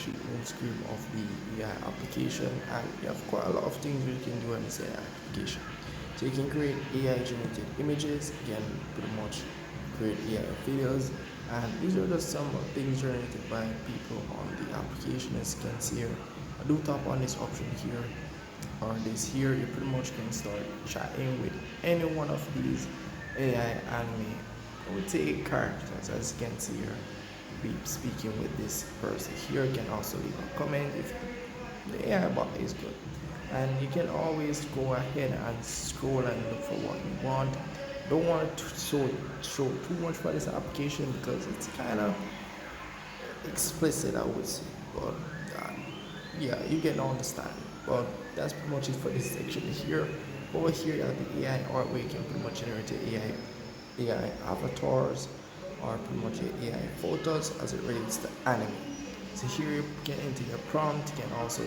sheet home screen of the AI application, and you have quite a lot of things you can do on this AI application. So you can create AI generated images, you can pretty much create AI videos, and these are just some things generated by people on the application. As you can see here, I do tap on this option here or this here, you pretty much can start chatting with any one of these AI anime, I would say characters. As you can see here, be speaking with this person here. You can also leave a comment if the AI bot is good, and you can always go ahead and scroll and look for what you want. Don't want to show too much for this application because it's kind of explicit, I would say, but uh, yeah, you get understand. But that's pretty much it for this section here. Over here you have the AI art where you can pretty much generate the AI avatars or pretty much AI photos as it relates to anime. So here you can enter your prompt, you can also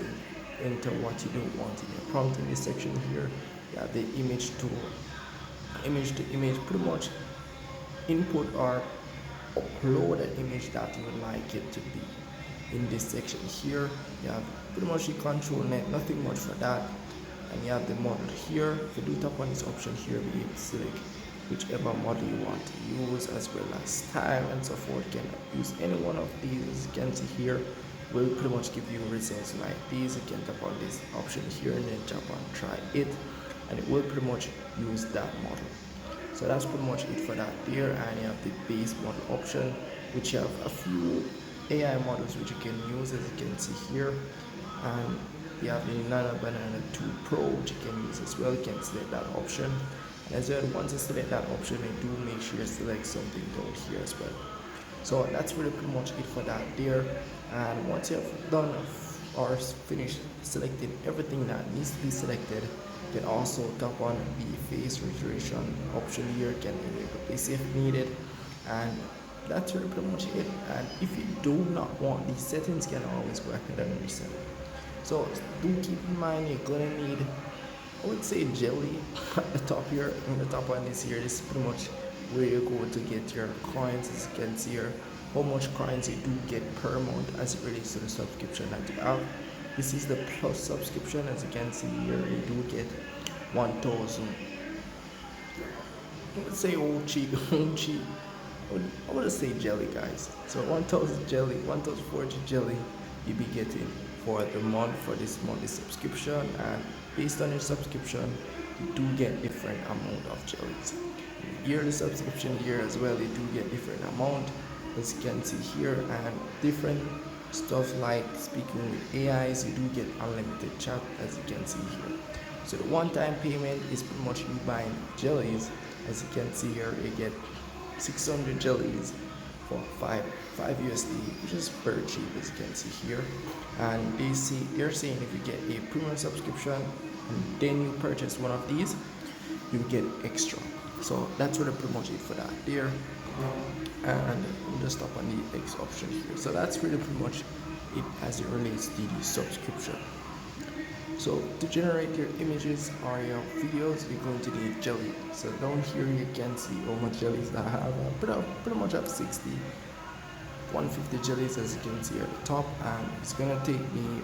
enter what you don't want in your prompt. In this section here you have the image to image, pretty much input or upload an image that you would like it to be. In this section here you have pretty much the control net, nothing much for that, and you have the model here. If you do tap on this option here, be able to select whichever model you want to use, as well as style and so forth. You can use any one of these. As you can see here, will pretty much give you results like these. You can tap on this option here and then tap on try it, and it will pretty much use that model. So that's pretty much it for that there. And you have the base model option, which you have a few AI models which you can use, as you can see here. And you have the Nano Banana 2 Pro, which you can use as well. You can select that option, and as well, once you select that option, you do make sure you select something down here as well. So that's really pretty much it for that there. And once you have done or finished selecting everything that needs to be selected, you can also tap on the face registration option here. You can enable this if needed, and that's really pretty much it. And if you do not want these settings, you can always go ahead and reset. So do keep in mind you're gonna need, I would say, jelly at the top here. On the top one is here. This is pretty much where you go to get your coins. As you can see here, how much coins you do get per month as it relates to the subscription that you have. This is the plus subscription. As you can see here, you do get 1,000. I would say old cheap, old cheap. I would say jelly, guys. So 1,000 jelly, 1,040 jelly you be getting for the month, for this monthly subscription. And based on your subscription, you do get different amount of jellies. Yearly subscription here as well, you do get different amount, as you can see here, and different stuff like speaking with AIs. You do get unlimited chat, as you can see here. So the one-time payment is pretty much you buying jellies. As you can see here, you get 600 jellies for 5 USD, which is very cheap, as you can see here. And they're saying if you get a premium subscription and then you purchase one of these, you get extra. So that's really pretty much it for that there. And we'll just tap on the X option here. So that's really pretty much it as it relates to the subscription. So to generate your images or your videos, you're going to need jelly. So down here you can see how much jellies I have. I pretty much have 60, 150 jellies, as you can see at the top, and it's gonna take me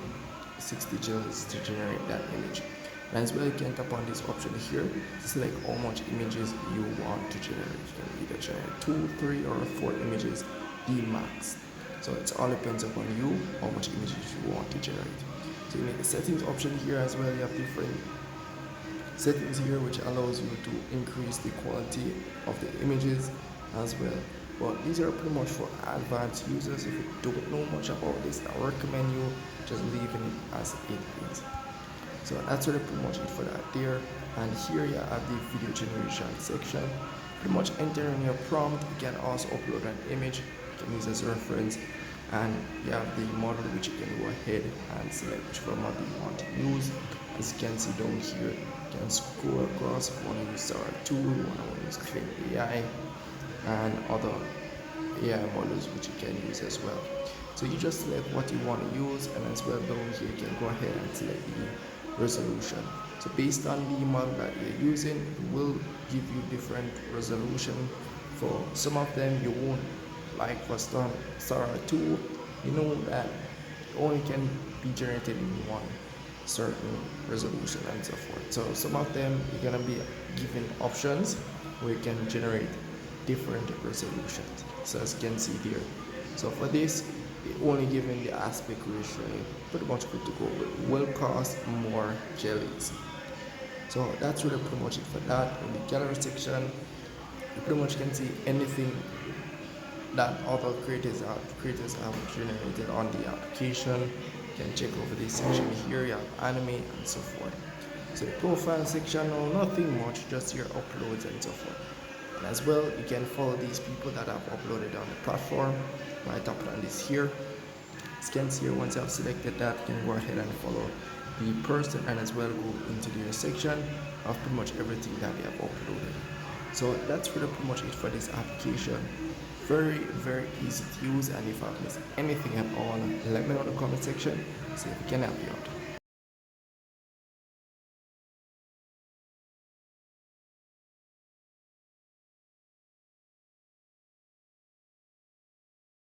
60 jellies to generate that image. And as well, you can tap on this option here to select how much images you want to generate. You can either generate 2, 3, or 4 images, the max. So it all depends upon you how much images you want to generate. So you need the settings option here as well. You have different settings here which allows you to increase the quality of the images as well. But these are pretty much for advanced users. If you don't know much about this, I recommend you just leaving it as it is. So that's really pretty much it for that there. And here you have the video generation section. Pretty much entering your prompt. You can also upload an image, you can use as a reference, and you have the model which you can go ahead and select whichever model you want to use. As you can see down here, you can scroll across if you want to use Sora 2, you want to use Clean AI, and other AI models which you can use as well. So you just select what you want to use, and as well down here you can go ahead and select the resolution. So based on the model that you're using, it will give you different resolution. For some of them you won't, like for Sora 2, you know that only can be generated in one certain resolution and so forth. So some of them you're gonna be given options where you can generate different resolutions. So as you can see here. So for this, only given the aspect ratio, pretty much good to go with will cost more jellies. So that's really pretty much it for that. In the gallery section, you pretty much can see anything that other creators have generated on the application. You can check over this section here, you have anime and so forth. So the profile section, no, nothing much, just your uploads and so forth. And as well, you can follow these people that have uploaded on the platform. I tap on this here. As you can see here, once you have selected that, you can go ahead and follow the person and as well go into their section of pretty much everything that they have uploaded. So that's really pretty much it for this application. Very easy to use, and if I've missed anything at all, let me know in the comment section, see if we can help you out.